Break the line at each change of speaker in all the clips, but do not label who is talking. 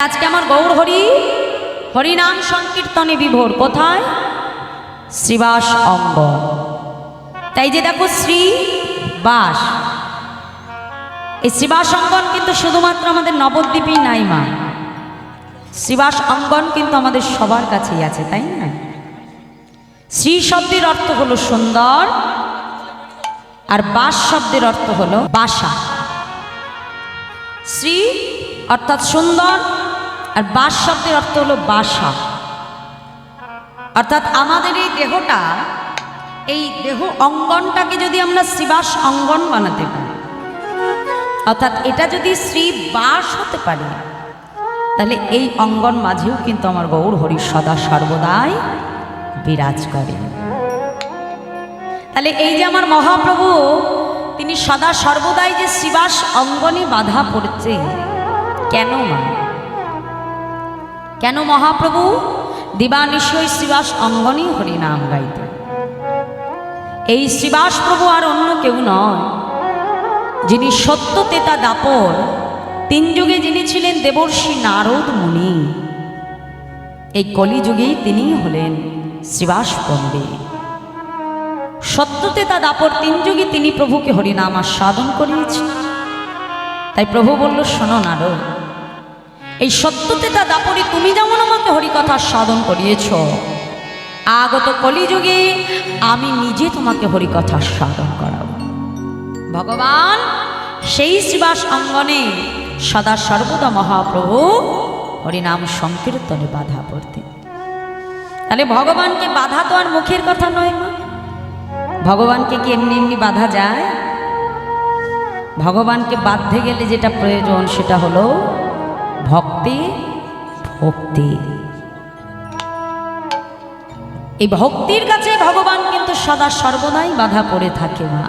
আজকে আমার গৌর হরি হরিনাম সংকীর্তনে বিভোর। কোথায়? শ্রীবাস অঙ্গ। তাই যে দেখো শ্রী বাস, এই শ্রীবাস অঙ্গন কিন্তু শুধুমাত্র আমাদের নবদ্বীপেই নাই মা, শ্রীবাস অঙ্গন কিন্তু আমাদের সবার কাছেই আছে, তাই না? শ্রী শব্দের অর্থ হলো সুন্দর, আর বাস শব্দের অর্থ হলো বাসা। শ্রী অর্থাৎ সুন্দর, আর বাস শব্দের অর্থ হলো বাসা। অর্থাৎ আমাদের এই দেহটা, এই দেহ অঙ্গনটাকে যদি আমরা শ্রীবাস অঙ্গন বানাতে পারি, অর্থাৎ এটা যদি শ্রী বাস হতে পারে, তাহলে এই অঙ্গন মাঝেও কিন্তু আমার গৌর হরি সদা সর্বদাই বিরাজ করে। তাহলে এই যে আমার মহাপ্রভু, তিনি সদা সর্বদাই যে শ্রীবাস অঙ্গনে বাধা পড়ছে, কেন মা? কেন মহাপ্রভু দিবানিশয় শ্রীবাস অঙ্গনে হরিনাম গাইতে? এই শ্রীবাস প্রভু আর অন্য কেউ নয়, যিনি সত্য তেতা দাপর, তিন যুগে যিনি ছিলেন দেবর্ষি নারদ মুনি, এই কলিযুগেই তিনি হলেন শ্রীবাস পণ্ডিত। সত্য তেতা দাপর তিন যুগে তিনি প্রভুকে হরিনাম আস্বাদন করিয়েছেন। তাই প্রভু বলল, শোনো নারদ, এই সত্যতেতা দাপরি তুমি যেমন আমাকে হরিকথা সাধন করিয়েছ, আগত কলিযুগে আমি নিজে তোমাকে হরিকথা সাধন করাব। ভগবান সেই শ্রীবাস অঙ্গনে সদা সর্বদা মহাপ্রভু হরিনাম সংকীর্তনে বাধা পড়তেন। তাহলে ভগবানকে বাধা তো আর মুখের কথা নয় মা। ভগবানকে কি এমনি এমনি বাধা যায়? ভগবানকে বাঁধতে গেলে যেটা প্রয়োজন সেটা হলো ভক্তি, ভক্তি। এই ভক্তির কাছে ভগবান কিন্তু সদা সর্বদাই বাধা পড়ে থাকে মা।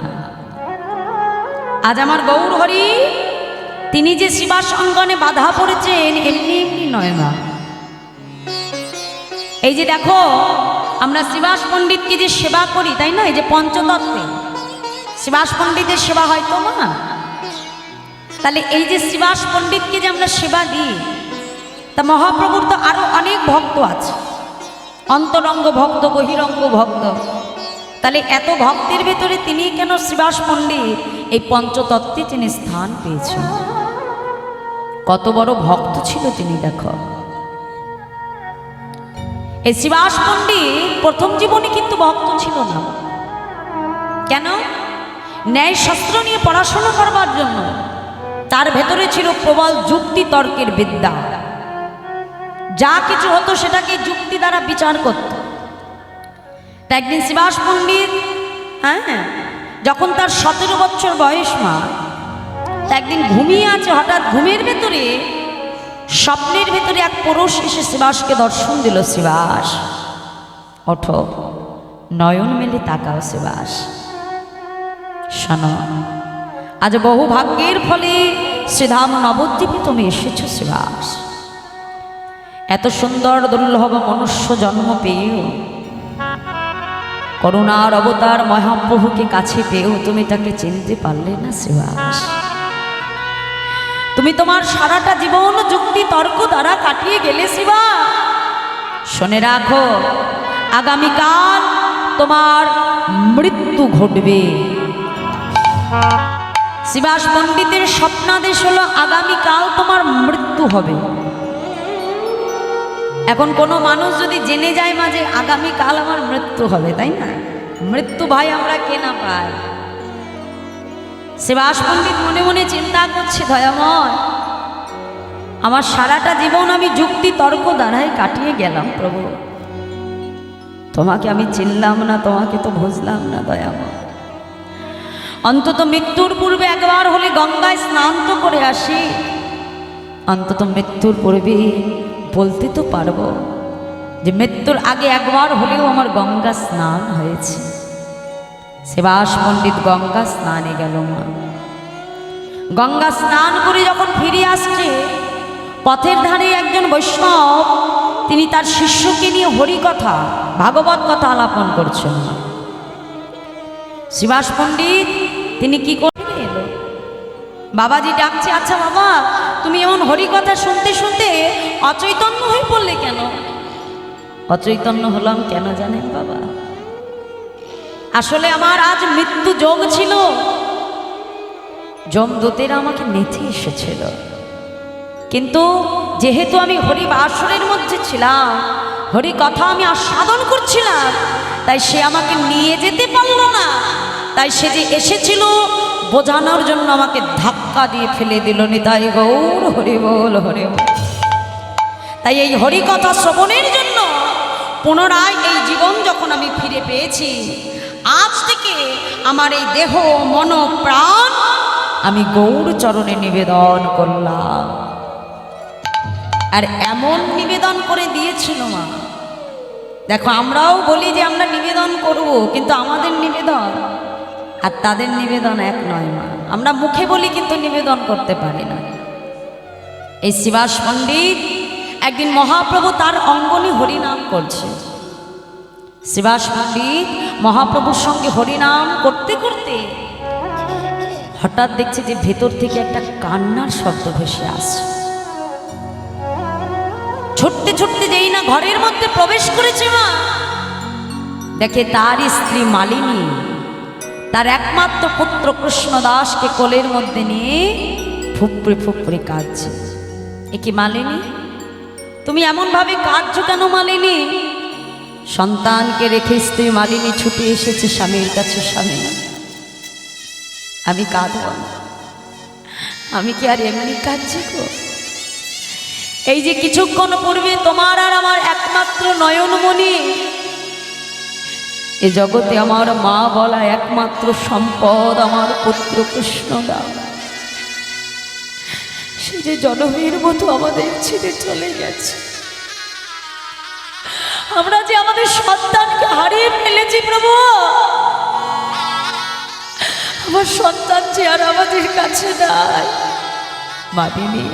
আজ আমার গৌর হরি তিনি যে শ্রীবাস অঙ্গনে বাধা পড়েছেন, এমনি এমনি নয় মা। এই যে দেখো, আমরা শ্রীবাস পণ্ডিতকে যে সেবা করি, তাই না? এই যে পঞ্চতত্ত্বে শ্রীবাস পণ্ডিতের সেবা হয় তো মা। তাহলে এই যে শ্রীবাস পণ্ডিতকে যে আমরা সেবা দিই, তা মহাপ্রভুর তো আরো অনেক ভক্ত আছে, অন্তরঙ্গ ভক্ত, বহিরঙ্গ ভক্ত। তাহলে এত ভক্তের ভেতরে তিনি কেন শ্রীবাস পণ্ডিত এই পঞ্চতত্ত্বে তিনি স্থান পেয়েছেন? কত বড় ভক্ত ছিল তিনি দেখো। এই শ্রীবাস পণ্ডিত প্রথম জীবনে কিন্তু ভক্ত ছিল না। কেন? ন্যায় শাস্ত্র নিয়ে পড়াশোনা করবার জন্য তার ভেতরে ছিল প্রবল যুক্তি তর্কের বিদ্যা। যা কিছু হতো সেটাকে যুক্তি দ্বারা বিচার করত। তা একদিন শ্রীবাস পণ্ডিত, যখন তার 17 বছর বয়স মা, তা একদিন ঘুমিয়ে আছে, হঠাৎ ঘুমের ভেতরে স্বপ্নের ভেতরে এক পুরুষ এসে শ্রীবাসকে দর্শন দিল। শ্রীবাস ওঠো, নয়ন মেলে তাকাও শ্রীবাস, শোনো, আজ বহু ভাগ্যের ফলে শ্রীধাম নবদ্বীপে তুমি এসেছো শ্রীবাস। এত সুন্দর দুর্লভ মনুষ্য জন্ম পেয়েও, করুণার অবতার মহাপ্রভুকে কাছে পেয়েও তুমি তাকে চিনতে পারলে না শ্রীবাস। তুমি তোমার সারাটা জীবন যুক্তি তর্ক দ্বারা কাটিয়ে গেলে শ্রীবাস। শুনে রাখো, আগামীকাল তোমার মৃত্যু ঘটবে। শ্রীবাস পণ্ডিতের স্বপ্নাদেশ হলো আগামীকাল তোমার মৃত্যু হবে। এখন কোনো মানুষ যদি জেনে যায় মা যে আগামীকাল আমার মৃত্যু হবে, তাই না? মৃত্যু ভাই আমরা কে না পাই। শ্রীবাস পণ্ডিত মনে মনে চিন্তা করছে, দয়াময়, আমার সারাটা জীবন আমি যুক্তি তর্ক দ্বারাই কাটিয়ে গেলাম প্রভু, তোমাকে আমি চিনলাম না, তোমাকে তো বুঝলাম না দয়াময়। অন্তত মৃত্যুর পূর্বে একবার হলে গঙ্গায় স্নান তো করে আসি, অন্তত মৃত্যুর পূর্বে বলতে তো পারবো যে মৃত্যুর আগে একবার হলেও আমার গঙ্গা স্নান হয়েছে। শ্রীবাস পণ্ডিত গঙ্গা স্নানে গেল মা। গঙ্গা স্নান করে যখন ফিরে আসছে, পথের ধারে একজন বৈষ্ণব তিনি তার শিষ্যকে নিয়ে হরিকথা, ভাগবত কথা আলাপন করছেন। শ্রীবাস পণ্ডিত তিনি কি করে এলো? বাবাজি ডাকছে, আচ্ছা বাবা তুমি এমন হরি কথা শুনতে শুনতে অচৈতন্য হয়ে পড়লে কেন? অচৈতন্য হলাম কেন জানেন বাবা? আসলে আমার আজ মৃত্যু যোগ ছিল। যমদূতেরা আমাকে নেথে এসেছিল, কিন্তু যেহেতু আমি হরি বাসরের মধ্যে ছিলাম, হরি কথা আমি আস্বাদন করছিলাম, তাই সে আমাকে নিয়ে যেতে পারল না। তাই সে যে এসেছিল বোঝানোর জন্য আমাকে ধাক্কা দিয়ে ফেলে দিল। নিতাই গৌর হরি বল হরি বল। তাই এই হরি কথা শ্রবণের জন্য পুনরায় এই জীবন যখন আমি ফিরে পেয়েছি, আজ থেকে আমার এই দেহ মন প্রাণ আমি গৌর চরণে নিবেদন করলাম। আর এমন নিবেদন করে দিয়েছিল মা। দেখো আমরাও বলি যে আমরা নিবেদন করব, কিন্তু আমাদের নিবেদন আর তাদের নিবেদন এক নয় মা। আমরা মুখে বলি কিন্তু নিবেদন করতে পারি না। এই শ্রীবাস পণ্ডিত একদিন মহাপ্রভু তার অঙ্গনে হরিনাম করছে। শ্রীবাস পণ্ডিত মহাপ্রভুর সঙ্গে হরিনাম করতে করতে হঠাৎ দেখছে যে ভেতর থেকে একটা কান্নার শব্দ ভেসে আসছে। ছুটতে ছুটতে যেই না ঘরের মধ্যে প্রবেশ করেছে মা, দেখে তার স্ত্রী মালিনী তার একমাত্র পুত্র কৃষ্ণদাসকে কোলের মধ্যে নিয়ে ফুপড়ে ফুপড়ে কাঁদছে। এ কি মালিনী, তুমি এমনভাবে কাঁদছো কেন মালিনী? সন্তানকে রেখে স্ত্রী মালিনী ছুটে এসেছে স্বামীর কাছে। স্বামী, আমি কাঁদব না, আমি কি আর এমনি কাঁদছি গো? এই যে কিছুক্ষণ পূর্বে তোমার আর আমার একমাত্র নয়নমণি, এ জগতে আমার মা বলা একমাত্র সম্পদ আমার পুত্র কৃষ্ণদাস, সে যে জনমের মতো আমাদের ছেড়ে চলে গেছে। আমরা যে আমাদের সন্তানকে হারিয়ে ফেলেছি প্রভু, আমার সন্তান যে আর আমাদের কাছে নাই। মানিনি,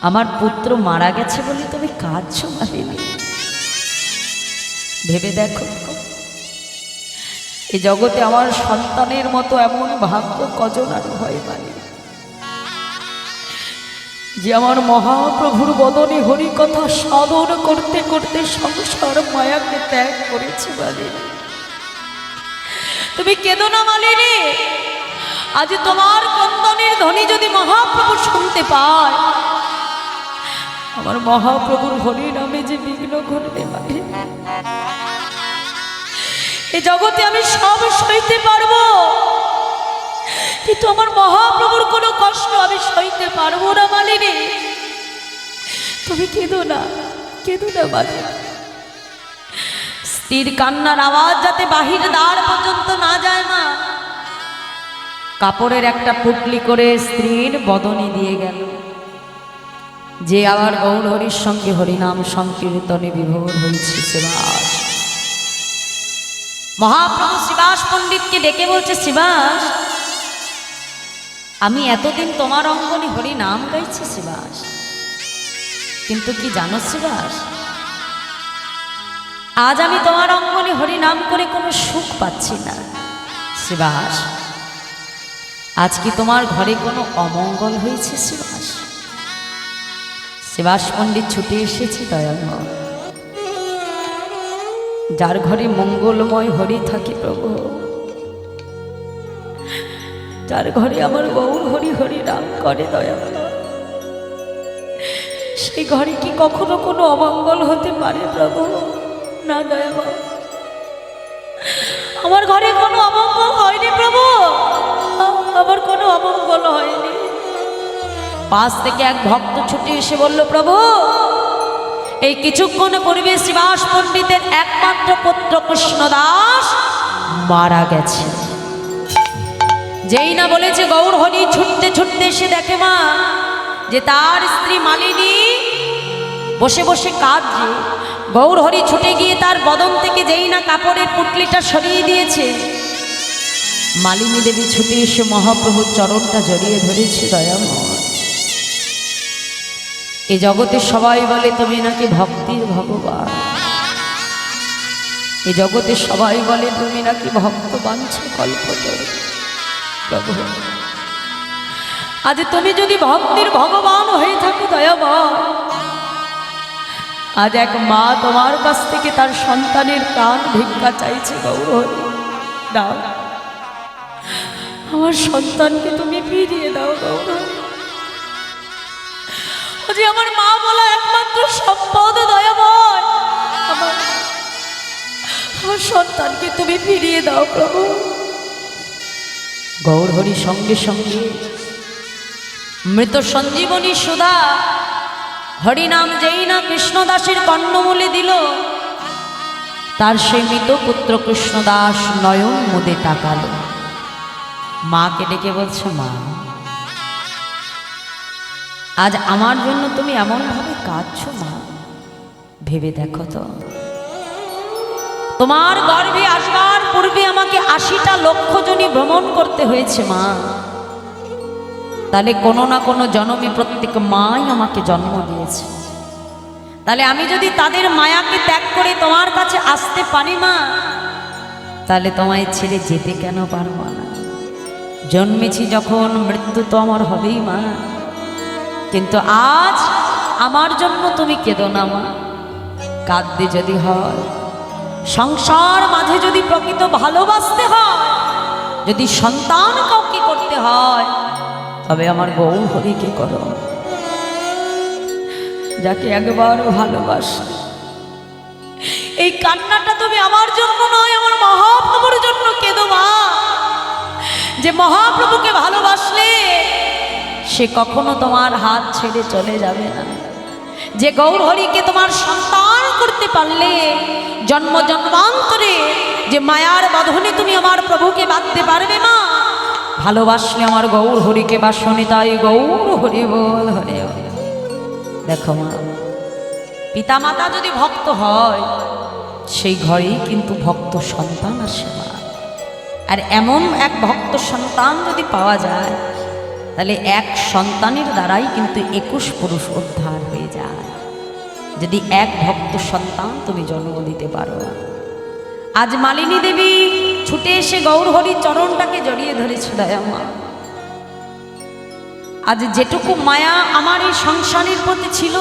আমার পুত্র মারা গেছে বলে তুমি কাঁদছো মালিনী? ভেবে দেখো, এই জগতে আমার সন্তানের মতো এমন ভাগ্য কজন আর হয় মালিনী, যে আমার মহাপ্রভুর বদনে হরি কথা সাধন করতে করতে সংসার মায়াকে ত্যাগ করেছে মালিনী। তুমি কেঁদো না মালিনী, আজ তোমার ক্রন্দনের ধ্বনি যদি মহাপ্রভু শুনতে পায়, আমার মহাপ্রভুর হরি নামে যে বিঘ্ন ঘটবে মালিনী, এই জগতে আমি সব সইতে পারবো, কিন্তু আমার মহাপ্রভুর কোনো কষ্ট আমি সইতে পারবো না মালিনী। তুমি কেঁদো না, কেঁদো না মালিনী। স্ত্রীর কান্নার আওয়াজ যাতে বাহির দ্বার পর্যন্ত না যায় না, কাপড়ের একটা পুটলি করে স্ত্রীর বদনে দিয়ে গেল, যে আবার গৌর হরির সঙ্গে হরিনাম সংকীর্তনে বিভোর হয়েছে। শ্রীবাস মহাপ্রভু শ্রীবাস পণ্ডিতকে ডেকে বলছে, শ্রীবাস, আমি এতদিন তোমার অঙ্গনে হরি নাম গাইছি শ্রীবাস, কিন্তু কি জানো শ্রীবাস, আজ আমি তোমার অঙ্গনে হরি নাম করে কোনো সুখ পাচ্ছি না। শ্রীবাস, আজ কি তোমার ঘরে কোনো অমঙ্গল হয়েছে শ্রীবাস? শ্রীবাস পণ্ডিত ছুটে এসেছে দয়াময়, যার ঘরে মঙ্গলময় হরি থাকে প্রভু, যার ঘরে আমার গৌর হরি হরি নাম করে দয়াময়, সেই ঘরে কি কখনো কোনো অমঙ্গল হতে পারে প্রভু? না দয়াময়, আমার ঘরে কোনো অমঙ্গল হয়নি প্রভু, আমার কোনো অমঙ্গল হয়নি। পাশ থেকে এক ভক্ত ছুটে এসে বলল, প্রভু, এই কিছুক্ষণ পূর্বে শ্রীবাস পণ্ডিতের একমাত্র পুত্র কৃষ্ণদাস মারা গেছে। যেই না বলেছে গৌর হরি, ছুটতে ছুটতে এসে দেখে মা যে তার স্ত্রী মালিনী বসে বসে কাঁদছে। গৌর হরি ছুটে গিয়ে তার বদন থেকে যেই না কাপড়ের পুটলিটা সরিয়ে দিয়েছে, মালিনী দেবী ছুটে এসে মহাপ্রভুর চরণটা জড়িয়ে ধরেছে। দয়াময়, এই জগতে সবাই বলে তুমি নাকি ভক্তির ভগবান, এই জগতে সবাই বলে তুমি নাকি ভক্ত বাঞ্ছ কল্পতরু, প্রভু আজ তুমি যদি ভক্তির ভগবান হয়ে থাকো দয়াময়, আজ এক মা তোমার কাছ থেকে তার সন্তানের প্রাণ ভিক্ষা চাইছে। গৌরহরি দাও, আমার সন্তানকে তুমি ফিরিয়ে দাও গৌরহরি। যে আমার মা বলা একমাত্র সম্পদ দয়াময়, আমার সন্তানকে তুমি ফিরিয়ে দাও প্রভু। গৌরহরি সঙ্গে সঙ্গে মৃত সঞ্জীবনী সুধা হরিনাম যেই না কৃষ্ণদাসের কর্ণমূলে দিল, তার সেই মৃত পুত্র কৃষ্ণদাস নয়ন মুদে তাকালো, মাকে ডেকে বলছে, মা আজ আমার জন্য তুমি এমনভাবে কাঁদছো মা, ভেবে দেখো তো, তোমার গর্ভে আসবার পূর্বে আমাকে ৮০টা লক্ষ জনই ভ্রমণ করতে হয়েছে মা। তাহলে কোনো না কোনো জন্মে প্রত্যেক মাই আমাকে জন্ম দিয়েছে। তাহলে আমি যদি তাদের মায়াকে ত্যাগ করে তোমার কাছে আসতে পারি মা, তাহলে তোমায় ছেড়ে যেতে কেন পারবো না? জন্মেছি যখন, মৃত্যু তো আমার হবেই মা। কিন্তু আজ আমার জন্য তুমি কেঁদো না মা। কাঁদতে যদি হয়, সংসার মাঝে যদি প্রকৃত ভালোবাসতে হয়, যদি সন্তান কাউকে করতে হয়, তবে আমার গৌরহরিকে করো, যাকে একবার ভালোবাসে। এই কান্নাটা তুমি আমার জন্য নয়, আমার মহাপ্রভুর জন্য কেঁদো মা। যে মহাপ্রভুকে ভালোবাসলে সে কখনো তোমার হাত ছেড়ে চলে যাবে না। যে গৌরহরিকে তোমার সন্তান করতে পারলে, জন্ম জন্মান্তরে যে মায়ার বাঁধনে তুমি আমার প্রভুকে বাঁধতে পারবে মা। ভালোবাসলে আমার গৌরহরিকে বাসনি, তাই গৌরহরি বল হরে। দেখো মা, পিতা মাতা যদি ভক্ত হয়, সেই ঘরেই কিন্তু ভক্ত সন্তান আসে মা। আর এমন এক ভক্ত সন্তান যদি পাওয়া যায়, তাহলে এক সন্তানের দ্বারাই কিন্তু 21 পুরুষ উদ্ধার হয়ে যায়, যদি এক ভক্ত সন্তান তুমি জন্ম দিতে পারো। আজ মালিনী দেবী ছুটে এসে গৌরহরির চরণটাকে জড়িয়ে ধরেছে, দয়ামা আজ যেটুকু মায়া আমার এই সংসারের প্রতি ছিল,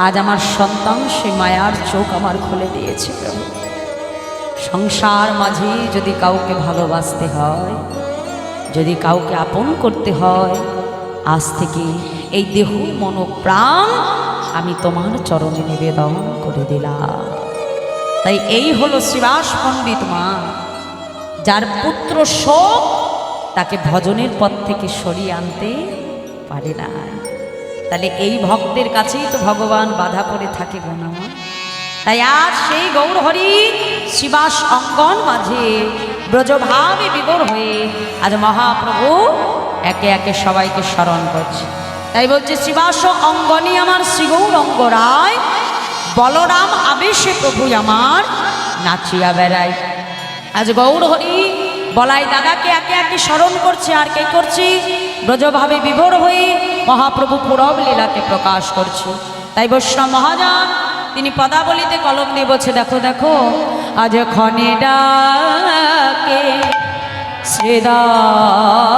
আজ আমার সন্তান সে মায়ার চোখ আমার খুলে দিয়েছে প্রভু। সংসার মাঝে যদি কাউকে ভালোবাসতে হয়, যদি কাউকে আপন করতে হয়, আজ থেকে এই দেহ মন প্রাণ আমি তোমার চরণে নিবেদন করে দিলাম। তাই এই হলো শ্রীবাস পণ্ডিত মা, যার পুত্র শোক তাকে ভজনের পথ থেকে সরিয়ে আনতে পারে না। তাহলে এই ভক্তের কাছেই তো ভগবান বাধা পড়ে থাকে গণমা। তাই আজ সেই গৌরহরি শ্রীবাস অঙ্গন মাঝে ব্রজভাবে বিভোর হয়ে আজ মহাপ্রভু একে একে সবাইকে স্মরণ করছে। তাই বলছে, শ্রীবাস অঙ্গনে আমার শ্রীগৌরঙ্গ রায়, বলরাম আবেশে প্রভু আমার নাচিয়া বেড়ায়। আজ গৌরহরি বলাই দাদাকে একে একে স্মরণ করছে। আর কে করছে? ব্রজভাবে বিভোর হয়ে মহাপ্রভু পুরব লীলাকে প্রকাশ করছে। তাই বৈষ্ণব মহাজন তিনি পদাবলিতে কলম দিয়ে বলছে, দেখো দেখো আজ ক্ষণে ডাকে শ্রীদামে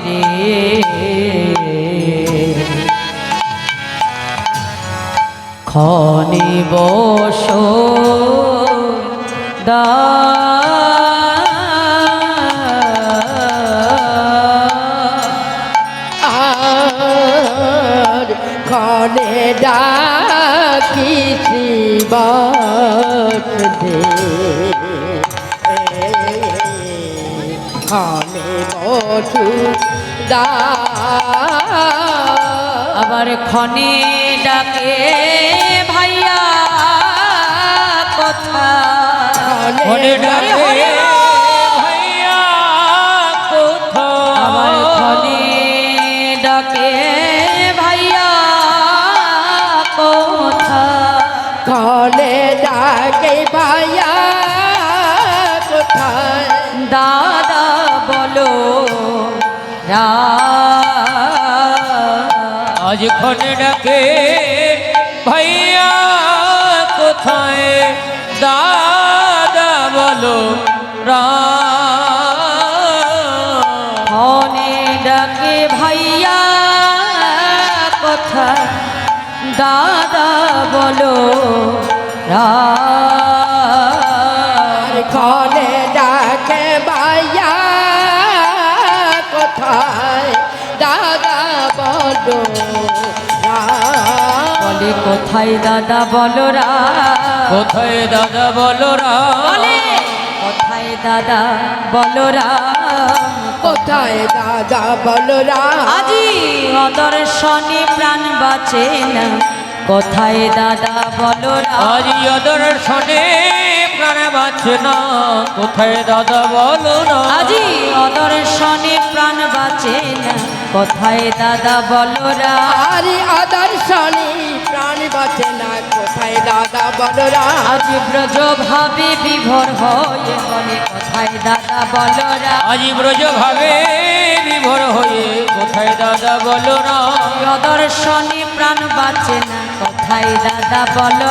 রে, ক্ষণে বস দা
ক্ষণে ডাকি শ্রীবাস দে, ক্ষণে বসু দা,
আবার ক্ষণে ডাকে ভাইয়া কথা,
ক্ষণে ডাকে
ভাইয়া কথা, আবার ক্ষণে ডাকে ভাইয়া কথা,
ক্ষণে ডাকে ভাইয়া কোথায়,
দাদা বলো
আজ ক্ষণে ডাকে ভাইয়া কোথায়, দাদা বলো রাম।
কোথায় দাদা বলো
খনে ডাকে ভাইয়া কোথায় দাদা বলো
বলে কোথায় দাদা বলো
কোথায় দাদা বলো
বলে কোথায় দাদা বলো
কোথায় দাদা বলো
আজি অদর্শনে প্রাণ বাঁচে না কোথায় দাদা বলো
আজ অদর্শনে প্রাণ বাঁচে না কোথায় দাদা বলো না
আজি অদর্শনে প্রাণ বাঁচে না কোথায় দাদা বলো
আরে আদর্শনী প্রাণ বাঁচে না কোথায় দাদা বলো
আজ ব্রজ ভাবে বিভোর হয়ে বলে কোথায় দাদা বলো
আজ ব্রজ ভাবে বিভোর হয়ে কোথায় দাদা বলো না
অদর্শনে প্রাণ বাঁচে না কোথায় দাদা বলো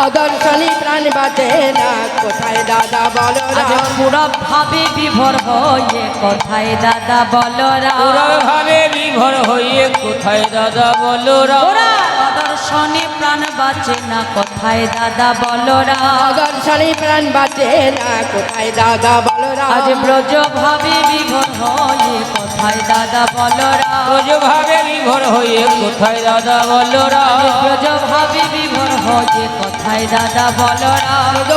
অদর্শনী প্রাণ বাঁচে না কোথায় দাদা বলো
আজ পুরব ভাবে বিভোর হয়ে কোথায় দাদা বলো
ভাবে বিভোর হয়ে কোথায় দাদা বলো
অদর্শনে প্রাণ বাঁচে না কোথায় দাদা বলো
অদর্শনী প্রাণ বাঁচে না কোথায় দাদা বলো
আজ ব্রজ ভাবে বিভোর হয়ে কোথায় দাদা বলো
ব্রজ ভাবে বিভোর হয়ে কোথায় দাদা বলো
ব্রজ ভাবে বিভোর হয়ে কোথায় দাদা বলো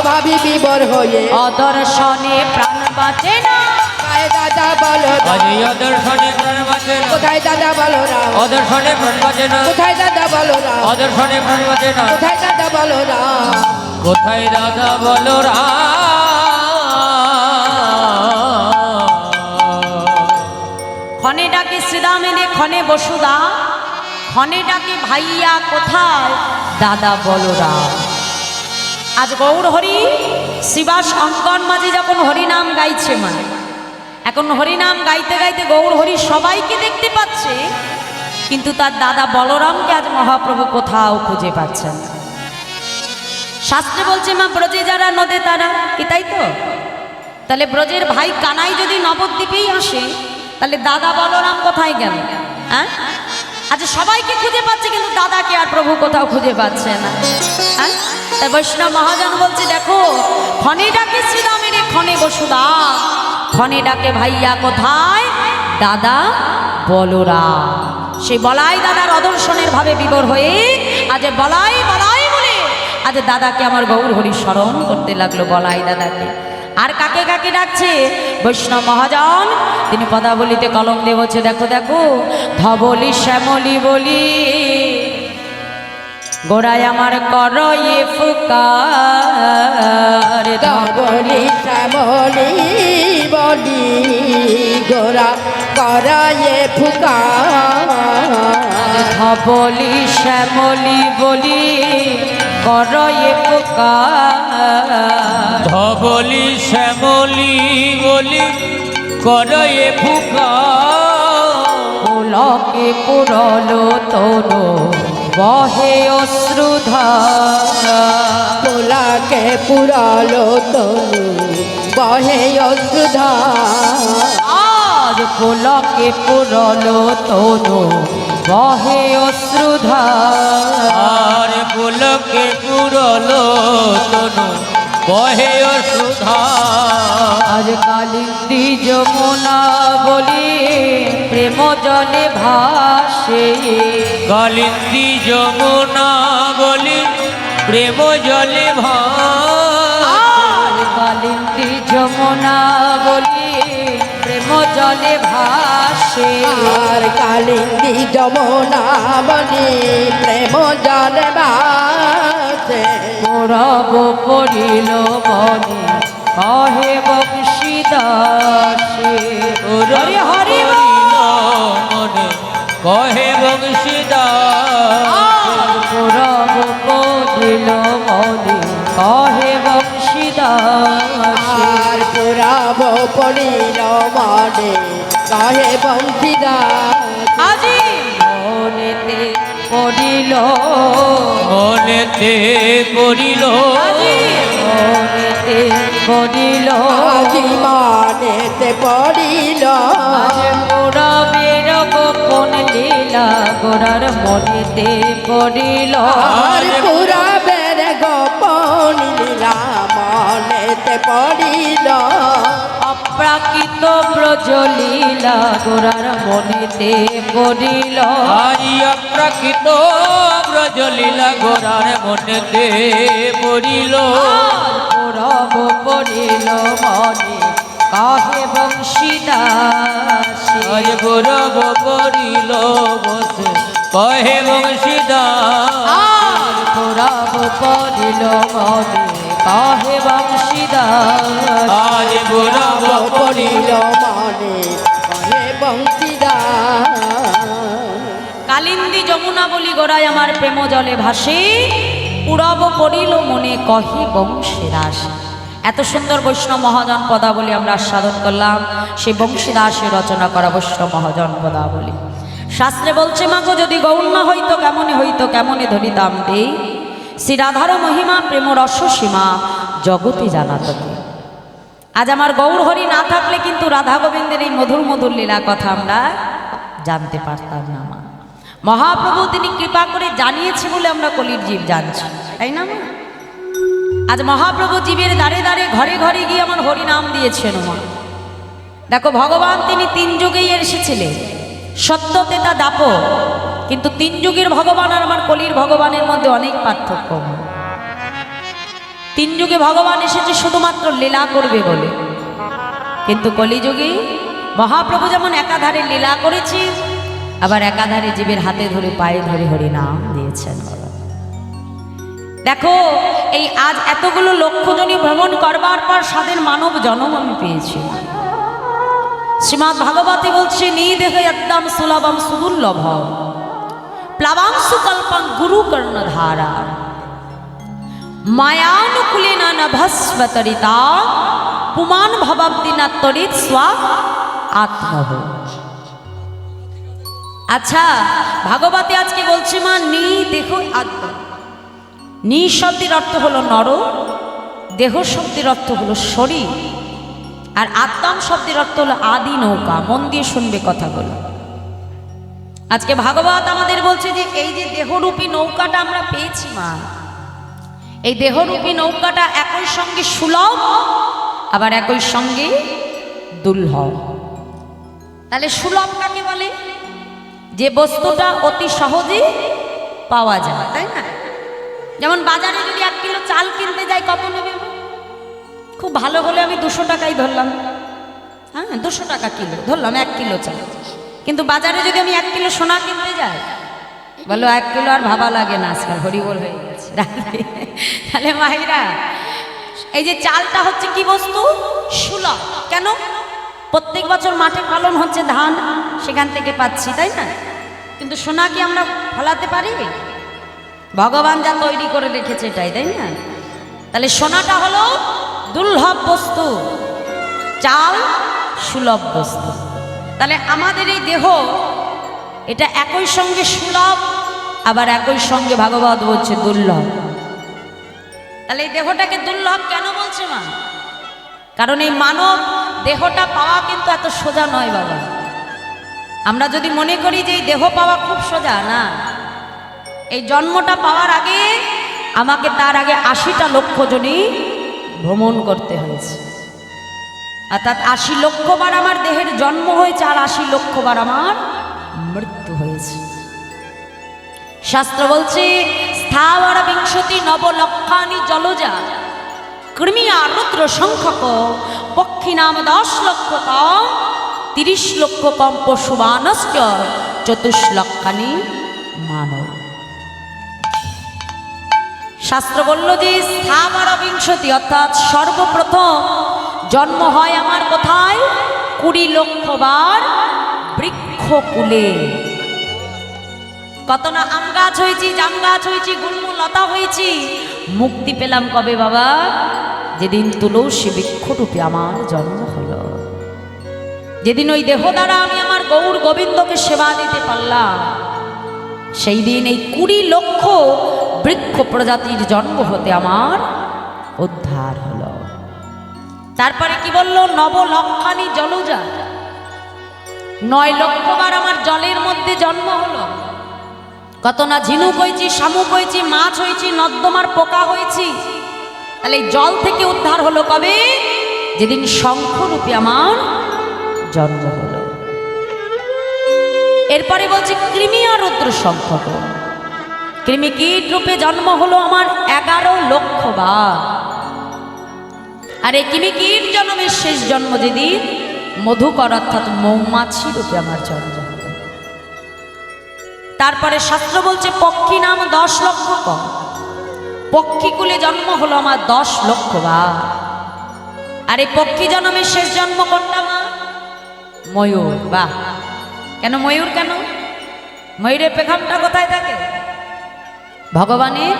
ভাবি বিবর হয়ে
অদর্শনে প্রাণ বাঁচে না
কোথায় দাদা বলো
আজ অদর্শনে প্রাণ বাঁচে না
কোথায় দাদা বলো
অদর্শনে প্রাণ বাঁচে না
কোথায় দাদা বলো
অদর্শনে প্রাণ বাঁচে না
কোথায় দাদা বলো
কোথায় দাদা বলো
ক্ষণে ডাকে শ্রীরামেনে ক্ষণে বসুদা ক্ষণে ডাকে ভাইয়া কোথায় দাদা বলরা আজ গৌর হরি শিবাস অঙ্কন মাঝে যখন হরিনাম গাইছে মানে এখন হরিনাম গাইতে গাইতে গৌর হরি সবাইকে দেখতে পাচ্ছে কিন্তু তার দাদা বলরামকে আজ মহাপ্রভু কোথাও খুঁজে পাচ্ছেন না। শাস্ত্রে বলছে মা ব্রজে যারা নদে তারা কি তাই তো তাহলে ব্রজের ভাই কানাই যদি নবদ্বীপেই আসে তাহলে দাদা বলরাম কোথায় গেল হ্যাঁ আজ সবাইকে খুঁজে পাচ্ছে কিন্তু দাদাকে আর প্রভু কোথাও খুঁজে পাচ্ছে না হ্যাঁ তাই বৈষ্ণব মহাজন বলছে দেখো ক্ষণে ডাকে শ্রীরামের ক্ষণে বসুদা ক্ষণে ডাকে ভাইয়া কোথায় দাদা বলরাম সেই বলাই দাদার অদর্শনের ভাবে বিভোর হয়ে আজ বলাই বলাই বলে আজ দাদাকে আমার গৌর হরি স্মরণ করতে লাগলো বলাই দাদাকে আর কাকে কাকে ডাকছে বৈষ্ণব মহাজন তিনি পদাবলিতে কলম দিয়ে বলছে দেখো দেখো ধবলি শ্যামলি বলি গোড়ায় আমার করয়ে ফুকার
ধবলি শ্যামলি বলি গোরা করায়ে ফুকা
ধবলি শ্যামলি বলি করয়ে ফুকার
ধবলি শ্যামলি বলি করয়ে ফুকা
পুলকে পুরলো তনু বহে অশ্রুধারা
পোলাকে পুরালো তনু বহে অশ্রুধা
আজ পুলকে পুরলো তনু বহে অশ্রুধারা
আর পুলকে পুরলো তনু বহে অশ্রুধা
আজ কালিন্দী যমুনা বলি প্রেম জলে ভাসে
কালিন্দী যমুনা বলি প্রেম জলে
আর কালিন্দী যমুনা বলি প্রেম জলে ভাসে
আর কালিন্দী যমুনা বলি প্রেম জলে বাসে
পরব পড়িল বনে কহে বংশীদাসে হরি হরি
মনে কহে বংশীদা
পরব পড়িল বনে কহে বংশীদাসে
আর পুরাব পড়িল মনে কহে বংশীদা
আজি মনেতে পড়িল
মনেতে করিল
আজি মনেতে পড়িল
আজি মানেতে পড়িল
আজ মোরা বের গোপন লীলা গোরার মনেতে পড়িল
আর পুরাবের গোপন লীলা মনেতে পড়িল
অপ্রাকৃত ব্রজলীলা গোরার মনেতে পড়িল
আই অপ্রাকৃত ব্রজলীলা গোরার মনেতে পড়িল
পূরব পড়িল মনে কহে বংশীদাসী
আজ গৌরব পড়িল বসে কহে বংশীদাস
পূরব পড়িল মনে কহে বংশীদাস
আজ গৌরব
পড়িল মনে কহে বংশীদাস
কালিন্দী যমুনা বলি গোড়ায় আমার প্রেম জলে ভাসে পূরব পড়িল মনে কহে বংশীদাস। এত সুন্দর বৈষ্ণব মহাজন পদাবলী আমরা আস্বাদন করলাম, সেই বংশীদাসের রচনা করা বৈষ্ণব মহাজন পদাবলী। শাস্ত্রে বলছে মাগো যদি গৌর না হইতো কেমনে হইতো কেমনে ধরিতাম দেই শ্রী রাধার মহিমা প্রেম রস সীমা জগতে জানাতো কে। আজ আমার গৌর হরি না থাকলে কিন্তু রাধা গোবিন্দের এই মধুর মধুর লীলা কথা আমরা জানতে পারতাম না। মা মহাপ্রভু তিনি কৃপা করে জানিয়েছে বলে আমরা কলির জীব জানছি, তাই না মা? আজ মহাপ্রভু জীবের দ্বারে দ্বারে ঘরে ঘরে গিয়ে আমার হরি নাম দিয়েছেন। মা দেখো ভগবান তিনি তিন যুগেই এসেছিলেন, সত্য তেতা দাপর, কিন্তু তিন যুগের ভগবান আর আমার কলির ভগবানের মধ্যে অনেক পার্থক্য। তিন যুগে ভগবান এসেছে শুধুমাত্র লীলা করবে বলে, কিন্তু কলিযুগে মহাপ্রভু যেমন একাধারে লীলা করেছে আবার একাধারে জীবের হাতে ধরে পায়ে ধরে হরি নাম দিয়েছেন। দেখো এই আজ এতগুলো লক্ষজনী ভ্রমণ করবার পর স্বাদের মানব জন্ম আমি পেয়েছি। শ্রীমদ্ ভাগবতে বলছে নিদেহ একদম সুলভম সুদুর্লভ প্লাবাংশু কল্পং গুরু কর্ণধারা মায়ানুকূলে না ভস্মতরিতা পুমান ভবাব্দিনা তরিত স্বা আত্মহ। আচ্ছা ভাগবতে আজকে বলছে মা নি দেহ আত্মা। নি শব্দের অর্থ হলো নর, দেহ শব্দের অর্থ হলো শরীর, আর আত্মাম শব্দের অর্থ হলো আদি নৌকা। মন দিয়ে শুনবে কথাগুলো। আজকে ভাগবত আমাদের বলছে যে এই যে দেহরূপী নৌকাটা আমরা পেয়েছি মা, এই দেহরূপী নৌকাটা একই সঙ্গে সুলভ আবার একই সঙ্গে দুর্লভ। তাহলে সুলভ কাকে বলে? যে বস্তুটা অতি সহজে পাওয়া যায়, তাই না? যেমন বাজারে যদি 1 কিলো চাল কিনতে যাই কত নেবে? খুব ভালো হলে আমি 200 টাকাই ধরলাম, হ্যাঁ 200 টাকা কিলো ধরলাম 1 কিলো চাল। কিন্তু বাজারে যদি আমি 1 কিলো সোনা কিনতে যাই, বলো 1 কিলো আর ভাবা লাগে না, আজকাল হরিবল হয়ে গেছে। তাহলে মাহিরা এই যে চালটা হচ্ছে কি বস্তু? সুলভ। কেন? প্রত্যেক বছর মাঠে ফলন হচ্ছে ধান, সেখান থেকে পাচ্ছি, তাই না? কিন্তু সোনা কি আমরা ফলাতে পারি? ভগবান যা তৈরি করে রেখেছে এটাই, তাই না? তাহলে সোনাটা হলো দুর্লভ বস্তু, চাল সুলভ বস্তু। তাহলে আমাদের এই দেহ এটা একই সঙ্গে সুলভ আবার একই সঙ্গে ভাগবত বলছে দুর্লভ। তাহলে এই দেহটাকে দুর্লভ কেন বলছে মা? কারণ এই মানব দেহটা পাওয়া কিন্তু এত সোজা নয় বাবা। আমরা যদি মনে করি যে এই দেহ পাওয়া খুব সোজা, না। এই জন্মটা পাওয়ার আগে আমাকে তার আগে 80টা লক্ষ জনী ভ্রমণ করতে হয়েছে। অর্থাৎ 80 লক্ষবার আমার দেহের জন্ম হয়েছে আর 80 লক্ষবার আমার মৃত্যু হয়েছে। শাস্ত্র বলছে স্থাবর বিংশতি নবলক্ষানি জলজা কৃমিয়া রুদ্র সংখ্যক পক্ষী নাম 10 লক্ষ কম 30 লক্ষ কম পশুবানশ্চ 24 লক্ষানি মানব। শাস্ত্র বলল যে স্থাবর বিংশতি অর্থাৎ সর্বপ্রথম জন্ম হয় আমার কোথায়? 20 লক্ষ বার বৃক্ষকুলে। কত না আম গাছ হয়েছি, জাম গাছ হয়েছি, গুল্ম লতা হয়েছি। মুক্তি পেলাম কবে বাবা? যেদিন তুলসী বৃক্ষরূপে আমার জন্ম হলো, যেদিন ওই দেহ দ্বারা আমি আমার গৌর গোবিন্দকে সেবা দিতে পারলাম, সেই দিন এই 20 লক্ষ বৃক্ষ প্রজাতির জন্ম হতে আমার উদ্ধার হলো। তারপরে কি বললো? নবলক্ষানি জলজা, 9 লক্ষবার আমার জলের মধ্যে জন্ম হলো। কত না ঝিনুক হয়েছি, শামুক হয়েছি, মাছ হয়েছি, নর্দমার পোকা হয়েছি। তাহলে এই জল থেকে উদ্ধার হলো কবে? যেদিন শঙ্খরূপী আমার জন্ম হলো। এরপরে বলছি কৃমি আর রুদ্র শঙ্খ। কৃমি কীট রূপে জন্ম হলো আমার 11 লক্ষ বার। আর এই কৃমি কীট জন্মের শেষ জন্ম যেদিন মধুকর অর্থাৎ মৌমাছি রূপে আমার জন্ম হলো। তারপরে শাস্ত্র বলছে পক্ষী নাম 10 লক্ষ কম। পক্ষীকুলে জন্ম হলো আমার 10 লক্ষ বার। আর এই পক্ষী জন্মের শেষ জন্ম কোনটা মা? ময়ূর। বাহ! কেন ময়ূর? কেন ময়ূরের পেখমটা কোথায় থাকে? ভগবানের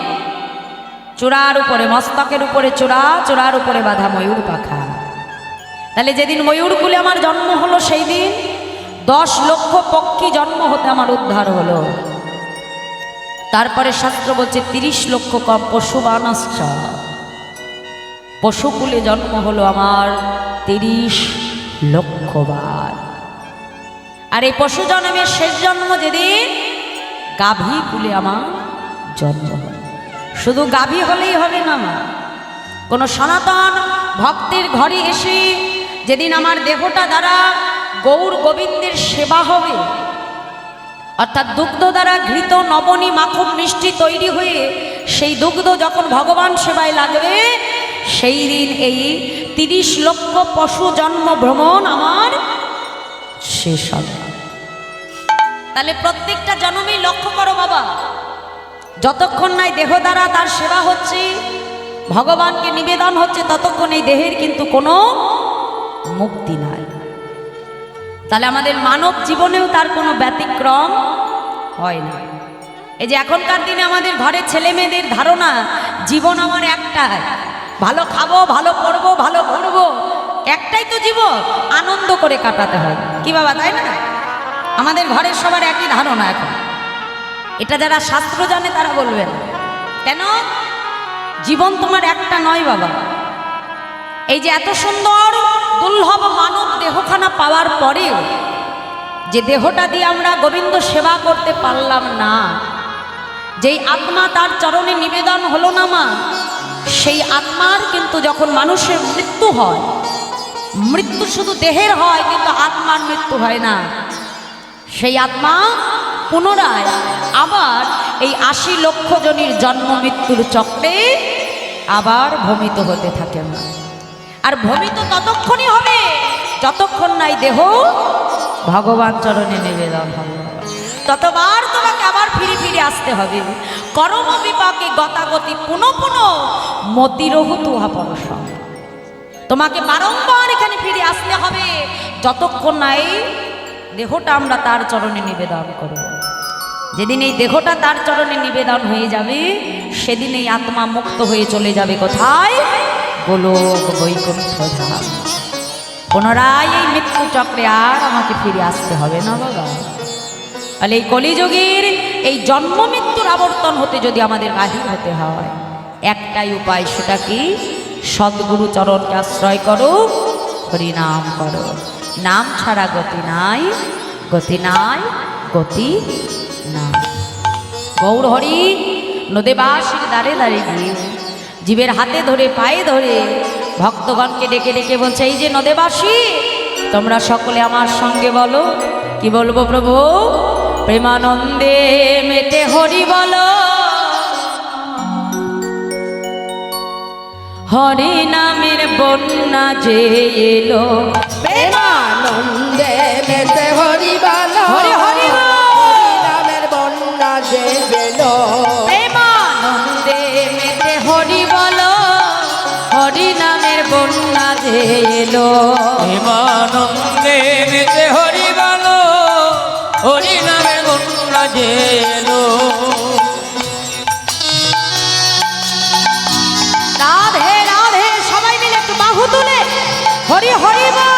চূড়ার উপরে, মস্তকের উপরে চূড়া, চূড়ার উপরে বাঁধা ময়ূর পাখা। তাহলে যেদিন ময়ূর কুলে আমার জন্ম হলো সেই দিন 10 লক্ষ পক্ষী জন্ম হতে আমার উদ্ধার হলো। তারপরে শাস্ত্র বলছে 30 লক্ষ কম পশুবানশ্চ। পশুকুলে জন্ম হলো আমার 30 লক্ষ বার। আর এই পশু জন্মের শেষ জন্ম যেদিন গাভী কুলে আমার জন্ম হলো। শুধু গাভী হলেই হবে না মা, কোনো সনাতন ভক্তের ঘরে এসে যেদিন আমার দেহটা দ্বারা গৌর গোবিন্দের সেবা হবে, অর্থাৎ দুগ্ধ দ্বারা ঘৃত নবনী মাখন মিষ্টি তৈরি হয়ে সেই দুগ্ধ যখন ভগবান সেবায় লাগবে, সেই দিন এই 30 লক্ষ পশু জন্ম ভ্রমণ আমার শেষ হবে। তাহলে প্রত্যেকটা জন্মেই লক্ষ্য করো বাবা, যতক্ষণ নাই দেহ দ্বারা তার সেবা হচ্ছে, ভগবানকে নিবেদন হচ্ছে, ততক্ষণ এই দেহের কিন্তু কোনো মুক্তি নাই। তাহলে আমাদের মানব জীবনেও তার কোনো ব্যতিক্রম হয় না। এই যে এখনকার দিনে আমাদের ঘরের ছেলে মেয়েদের ধারণা জীবন আমার একটাই, ভালো খাবো, ভালো পড়বো, ভালো ঘুরবো, একটাই তো জীবন, আনন্দ করে কাটাতে হয়। কি বাবা, তাই না? আমাদের ঘরের সবার একই ধারণা এখন। এটা যারা শাস্ত্র জানে তারা বলবেন কেন জীবন তোমার একটা নয় বাবা। এই যে এত সুন্দর দুর্লভ মানব দেহখানা পাওয়ার পরেও যে দেহটা দিয়ে আমরা গোবিন্দ সেবা করতে পারলাম না, যেই আত্মা তার চরণে নিবেদন হলো না মা, সেই আত্মার কিন্তু যখন মানুষের মৃত্যু হয়, মৃত্যু শুধু দেহের হয় কিন্তু আত্মার মৃত্যু হয় না। সেই আত্মা পুনরায় আবার এই 80 লক্ষ জনের জন্ম মৃত্যুর চক্রে আবার ভ্রমিত হতে থাকে না। আর ভ্রমিত ততক্ষণই হবে যতক্ষণ নাই দেহ ভগবান চরণে নিবেদন হবে, ততবার তোমাকে আবার ফিরে ফিরে আসতে হবে। কর্ম বিপাকে গতাগতি পুনঃ পুনঃ মতিরহু তুহা পরশম। তোমাকে বারংবার এখানে ফিরে আসতে হবে যতক্ষণ নাই দেহটা আমরা তার চরণে নিবেদন করব। যেদিন এই দেহটা তার চরণে নিবেদন হয়ে যাবে, সেদিন এই আত্মা মুক্ত হয়ে চলে যাবে কোথায়? গোলক বৈকুণ্ঠ ধাম। পুনরায় এই মৃত্যু চক্রে আর আমাকে ফিরে আসতে হবে না বাবা। তাহলে এই কলিযুগের এই জন্ম মৃত্যুর আবর্তন হতে যদি আমাদের বাহির হতে হয়, একটাই উপায়, সেটা কি? সদ্গুরু চরণকে আশ্রয় করো, হরিনাম করো। নাম ছাড়া গতি নাই, গতি নাই, গতি নাই। গৌর হরি নদেবাসীর দ্বারে দ্বারে গিয়ে জীবের হাতে ধরে পায়ে ধরে ভক্তগণকে ডেকে ডেকে বলছে, এই যে নদেবাসী, তোমরা সকলে আমার সঙ্গে বলো। কি বলবো প্রভু? প্রেমানন্দে মেতে হরি বলো, হরি নামের বন্যা যে এলো,
প্রেমানন্দে মেতে হরি বলো,
হরি হরি বল।
হরি নামের বন্যা যে এলো,
প্রেমানন্দে মেতে হরি বলো, হরি নামের বন্যা যে এলো।
প্রেমানন্দে মেতে হরি বলো, হরি নামের বন্যা যে এলো।
রাধে রাধে, সবাই মিলে একটু বাহু তুলে হরি হরি বল।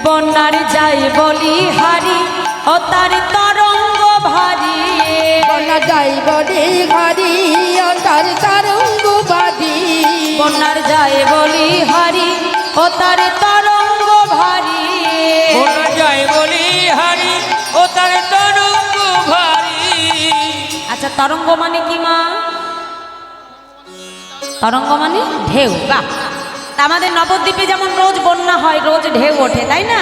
বন্যার যাই বলি হারি ও তার তরঙ্গ ভারী
বন্যা যাই বলি হারি ও তার তরঙ্গ বাজি
বন্যার যাই বলি হারি ও তার তরঙ্গ ভারী
বন্যা যায় বলি হারি ও তার তরঙ্গ ভারী।
আচ্ছা তরঙ্গ মানে কি মা? তরঙ্গ মানে ঢেউ। বাহ! তা আমাদের নবদ্বীপে যেমন রোজ বন্যা হয়, রোজ ঢেউ ওঠে, তাই না?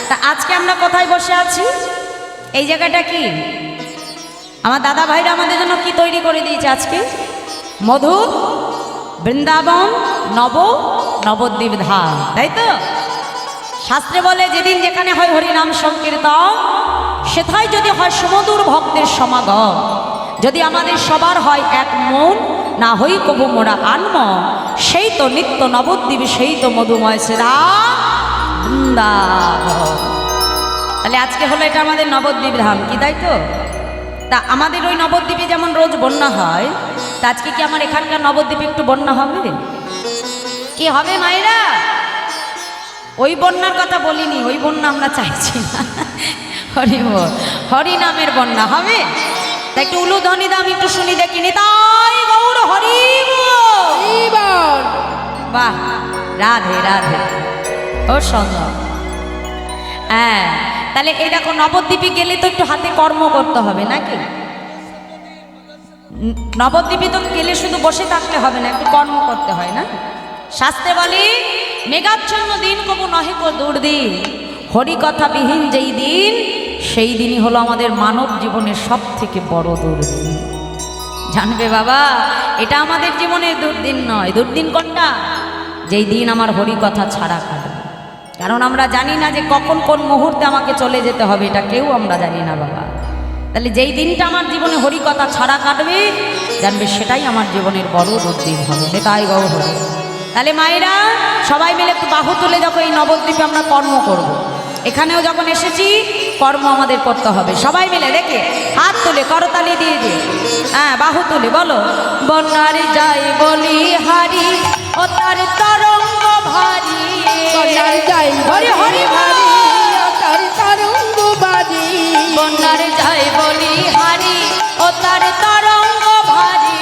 তা আজকে আমরা কোথায় বসে আছি? এই জায়গাটা কি? আমার দাদা ভাইরা আমাদের জন্য কি তৈরি করে দিয়েছে আজকে? মধু বৃন্দাবন নবদ্বীপ ধাম, তাই তো? শাস্ত্রে বলে যেদিন যেখানে হয় হরিনাম সংকীর্তন সেথায় যদি হয় সুমধুর ভক্তের সমাগম, যদি আমাদের সবার হয় এক মন, না হই কবু মোরা আনম, সেই তো নিত্য নবদ্বীপ, সেই তো মধুময় সেরা বৃন্দাবন। তাহলে আজকে হলো এটা আমাদের নবদ্বীপ ধাম, কি তাই তো? তা আমাদের ওই নবদ্বীপে যেমন রোজ বন্যা হয়, তা আজকে কি আমার এখানকার নবদ্বীপে একটু বন্যা হবে? কি হবে মায়েরা? ওই বন্যার কথা বলিনি, ওই বন্যা আমরা চাইছি না। হরি নামের বন্যা হবে। তা একটু উলুধ্বনি দাম একটু শুনি দেখিনি। তাই গৌর হরি
জীবন
বাহ, রাধে রাধে, ও সুন্দর। হ্যাঁ, তাহলে এই দেখো নবদ্বীপে গেলে তো একটু হাতে কর্ম করতে হবে নাকি? নবদ্বীপে তো গেলে শুধু বসে থাকলে হবে না, একটু কর্ম করতে হয় না? শাস্ত্রে বলি মেঘাচ্ছন্ন দিন কবু নহে কো দুর্দিন, হরি কথা বিহীন যেই দিন, সেই দিনই হলো আমাদের মানব জীবনের সব থেকে বড় দুর্দিন। জানবে বাবা, এটা আমাদের জীবনের দুর্দিন নয়। দুর্দিন কোনটা? যেই দিন আমার হরি কথা ছাড়া কাটবে। কারণ আমরা জানি না যে কখন কোন মুহূর্তে আমাকে চলে যেতে হবে, এটা কেউ আমরা জানি না বাবা। তাহলে যেই দিনটা আমার জীবনে হরি কথা ছাড়া কাটবে, জানবে সেটাই আমার জীবনের বড় দুর্দিন হবে। তাই গৌর হরি। তাহলে মায়েরা সবাই মিলে একটু বাহু তুলে দেখো, এই নবদ্বীপে আমরা কর্ম করব। এখানেও যখন এসেছি কর্ম আমাদের করতে হবে। সবাই মিলে দেখে হাত তুলে করতালি দিয়ে দিয়ে, হ্যাঁ বাহু তুলে বলো, বন্যার যাই বলি হারি ও তার তরঙ্গ ভারী
বন্যার যাই
হরি হরি
হারি ও তার তরঙ্গ বাজি
বন্যার যাই বলি হারি ও তার তরঙ্গ ভারী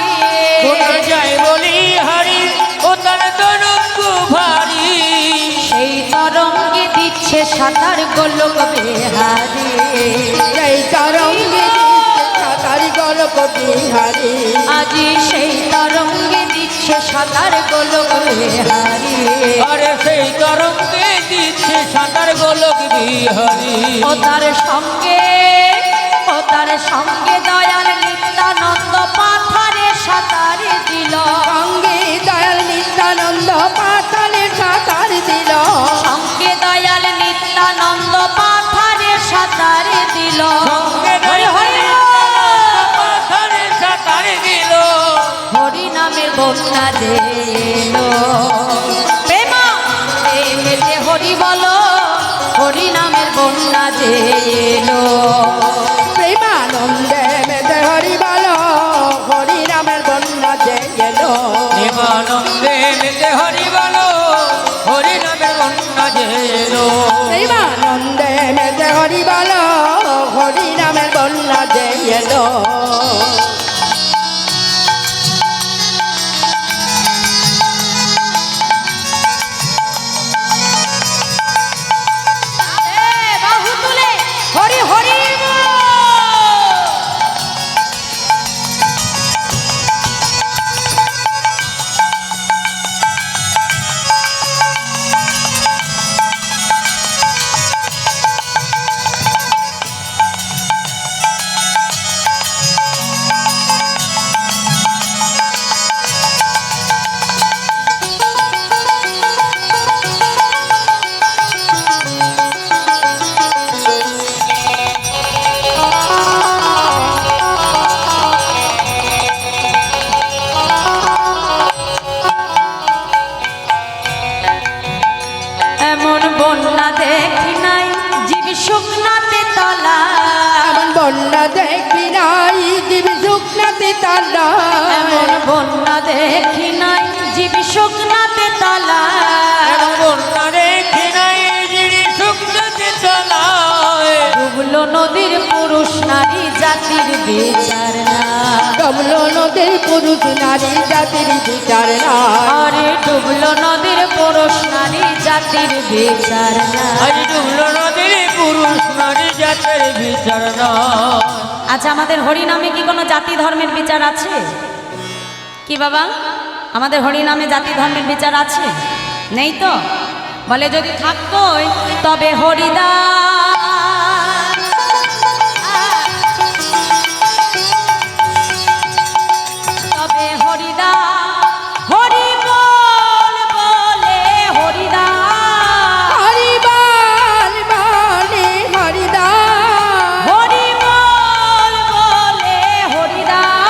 বন্যা যায় বলি হারি ও তার তরঙ্গ ভারী।
সেই তরঙ্গে দিচ্ছে সাঁতার গোলক বিহারি
সেই তরঙ্গে সাঁতারি গলক বিহারি
আজি সেই তরঙ্গে দিচ্ছে সাঁতার গোলক বিহারি
আরে সেই তরঙ্গে দিচ্ছে সাঁতার গোলক বিহারি।
ও তার সঙ্গে দয়াল নিত্যানন্দ পাথারে সাঁতারে দিল
সঙ্গে দয়াল নিত্যানন্দ পাতালে সাঁতার দিল
সঙ্গে দয়াল নিত্যানন্দ পাথারে সাঁতারে দিল
সঙ্গে
হরি হরি
পাথারে সাঁতার দিল।
হরি নামের বন্যা দিল প্রেমা প্রেমেতে হরি বলো, হরি নামের বন্যা দিল
প্রেমানন্দে মেতে হরি বল হরি নামের বন্যা যে গেল
প্রেমানন্দে মেতে হরি বলো, হরি নামের বন্যা যে এলো।
প্রেমানন্দে মেতে হরি বল হরি নামের বন্যা যে গেল
বাহু তুলে হরি হরি এমন বন্যা দেখি নাই জীব শুকনাতে তলা
এমন বন্যা দেখি নাই জীব শুকনাতে তালা
এমন বন্যা দেখি নাই জীব শুকনাতে তলা
এমন বন্যা দেখি নাই যিনি শুকনো
বিচার না।
ডুবলো নদীর পুরুষ নারী জাতির বিচার না।
আরে ডুবলো নদীর পুরুষ নারী জাতির বিচার না।
আরে ডুবলো নদীর পুরুষ নারী জাতের বিচার না।
আচ্ছা, আমাদের হরিনামে কি কোনো জাতি ধর্মের বিচার আছে? কি বাবা, আমাদের হরিনামে জাতি ধর্মের বিচার আছে? নেই তো? বলে যদি থাকতোই তবে হরিদাস, তবে হরিদাস হরি বল বলে হরিদাস,
হরিবাল বলে হরিদাস।
হরি বল বলে হরিদাস।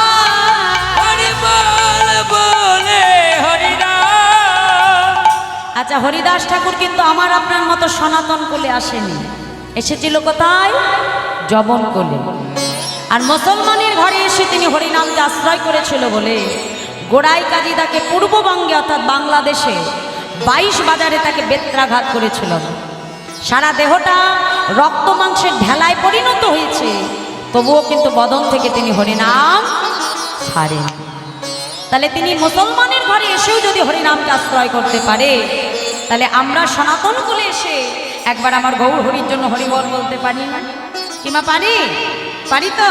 হরি বল বলে হরিনাম।
আচ্ছা, হরিদাস ঠাকুর কিন্তু আমার আপনার মতো সনাতন কোলে আসেনি, এসেছিল কোথায়? জবন কোলে। আর মুসলমানের ঘরে এসে তিনি হরিনামকে আশ্রয় করেছিল বলে গোড়াই কাজী তাকে পূর্ববঙ্গে অর্থাৎ বাংলাদেশে 22 বাজারে তাকে বেত্রাঘাত করেছিল। সারা দেহটা রক্ত মাংসের ঢেলায় পরিণত হয়েছে, তবুও কিন্তু বদন থেকে তিনি হরিনাম ছাড়েন। তাহলে তিনি মুসলমানের ঘরে এসেও যদি হরিনামকে আশ্রয় করতে পারে, তাহলে আমরা সনাতন কুলে এসে একবার আমার গৌর হরির জন্য হরিবল বলতে পারি না? কিমা পারি? পারি তো?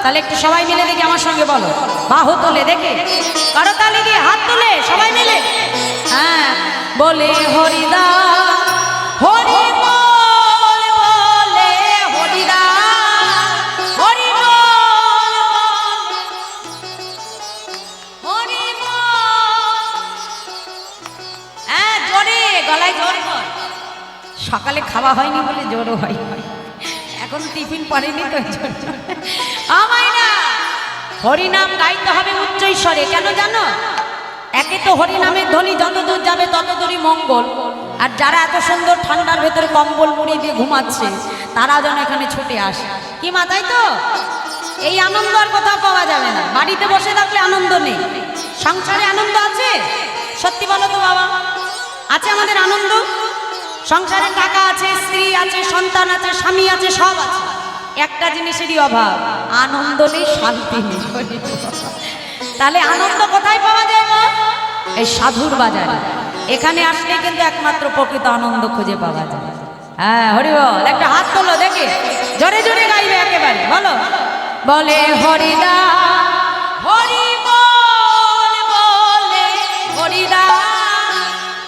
তাহলে একটু সবাই মিলে দেখি, আমার সঙ্গে বলো, বাহু তোলে দেখে, করতালি দিয়ে হাত তুলে সবাই মিলে, হ্যাঁ, বলে হরিদাস হরি বল বলে হরিদাস, হরি বল হরি বল। হ্যাঁ, জোরে গলায় জোর কর। সকালে খাওয়া হয়নি বলে জোরও হয়, এখন টিফিন পড়েনি তো আমায় না। হরিনাম গাইতে হবে উচ্চ স্বরে, কেন জানো? একে তো হরিনামের ধ্বনি যত দূর যাবে তত দূরই মঙ্গল। আর যারা এত সুন্দর ঠান্ডার ভেতরে কম্বল মুড়ি দিয়ে ঘুমাচ্ছে, তারা যেন এখানে ছুটে আসে। কি মা, তাই তো? এই আনন্দ আর কোথাও পাওয়া যাবে না। বাড়িতে বসে থাকলে আনন্দ নেই। সংসারে আনন্দ আছে? সত্যি বলো তো বাবা, আছে আমাদের আনন্দ? সংসারে টাকা আছে, স্ত্রী আছে, সন্তান আছে, স্বামী আছে, সব আছে। একটা জিনিসেরই অভাব, আনন্দ নেই, শান্তি নেই। তাহলে আনন্দ কোথায় পাওয়া যায় মা? এই সাধুর বাজারে। এখানে আসলে কিন্তু একমাত্র প্রকৃত আনন্দ খুঁজে পাওয়া যায়। হ্যাঁ, হরি বল। একটা হাত তোলো দেখে, জোরে জোরে গাইবে একেবারে, বলো, বলে হরিদাস হরি বল বলে হরিদাস,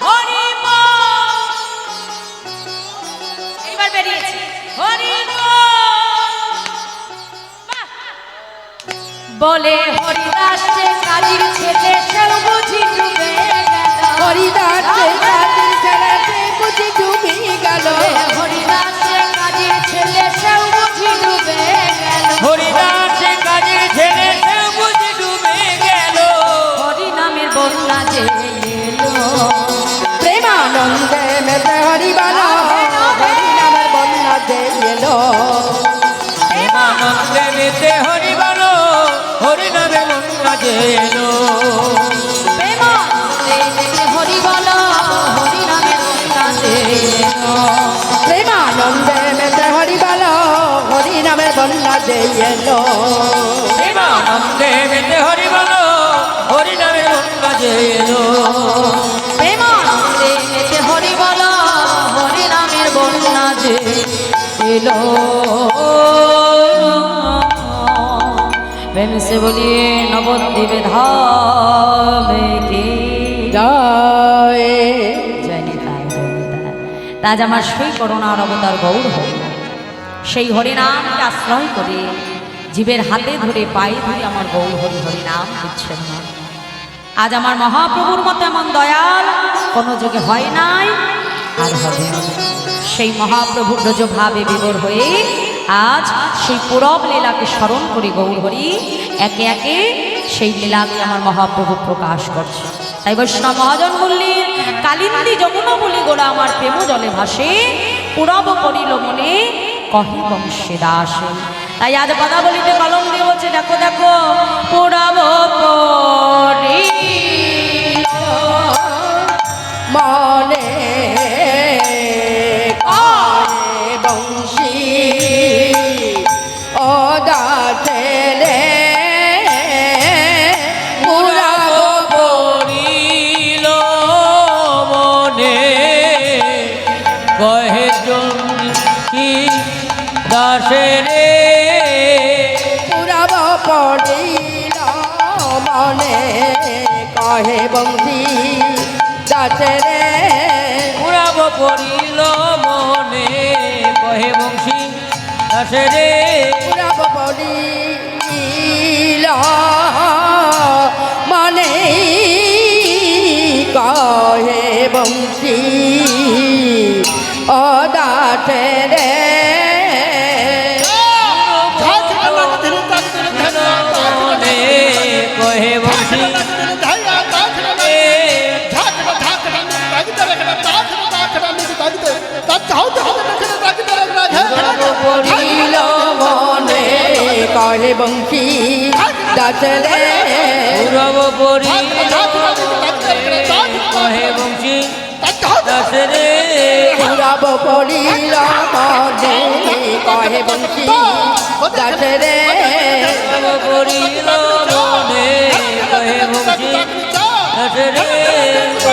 হরি বল। এইবার বেরিয়েছে হরি বলে হরিদাস কাজীর ছেলে সেও বুঝি ডুবে গেল,
হরিদাস কাজীর ছেলে সে বুঝি ডুবে গেল।
হরিদাস কাজীর ছেলে সেও বুঝি ডুবে গেল,
হরিদাস কাজের ছেলে সে বুঝি ডুবে গেল।
হরিনামের বন্যা যে এলো,
প্রেমানন্দে মেতে হরিবল, হরিনামের বন্যা যে এলো।
প্রেমানন্দে মেতে হরি বলো, হরিনামে বন্যা যে এলো।
প্রেমানন্দে হরি বলো, হরিনামের বন্যা যে এলো।
প্রেমানন্দে মেতে হরিবল, হরিনামের বন্যা যে এলো।
প্রেমানন্দে মেতে হরি বলো, হরিনামে বন্যা যে এলো।
প্রেমানন্দে মেতে হরি বলো, হরিনামের বন্যা যে এলো। প্রেম সে বলিয়ে নবদ্বীপে ধামে কি
জয়
জয় নিতাই, জয় নিতাই। তাজ আমার সেই করুণার অবতার গৌর হরি, সেই হরিনামকে আশ্রয় করে জীবের হাতে ধরে পায়ে ধরে আমার গৌর হরি হরিনাম দিচ্ছেন না। আজ আমার মহাপ্রভুর মতো এমন দয়াল কোনো যুগে হয় নাই আর হবে না। সেই মহাপ্রভু ব্রজভাবে বিভোর হয়ে আজ সেই পুরব লীলাকে স্মরণ করি গৌর হরি একে একে সেই লীলাকে আমার মহাপ্রভু প্রকাশ করছে। তাই বৈষ্ণব মহাজন বললেন, কালিন্দী যমুনা বলি গোড়া আমার প্রেম জলে ভাসে, পুরব করিল মনে কহে বংশে দাসে। তাই আজ কথা বলিতে কলম দিয়ে বলছে, দেখো দেখো পুরব করিল
মনে করে বংশী ও দাসের
দাসে রে
পুরাব পড়িল মনে কহে বংশী দাসে রে
পুরাব পড়িল মনে কহে বংশী দাসে রে
পুরাব পড়িল মনে কহে বংশী ও দাসে রে
মনে কহে বংশী
পড়িল মনে কহে বংশী দাসরে
পুরব পড়িল কহে বংশী দাসে রে
পুরাব পড়িল মনে কহে বংশী দাসরে
পুরব পড়িল মনে কহে বংশী দাসে রে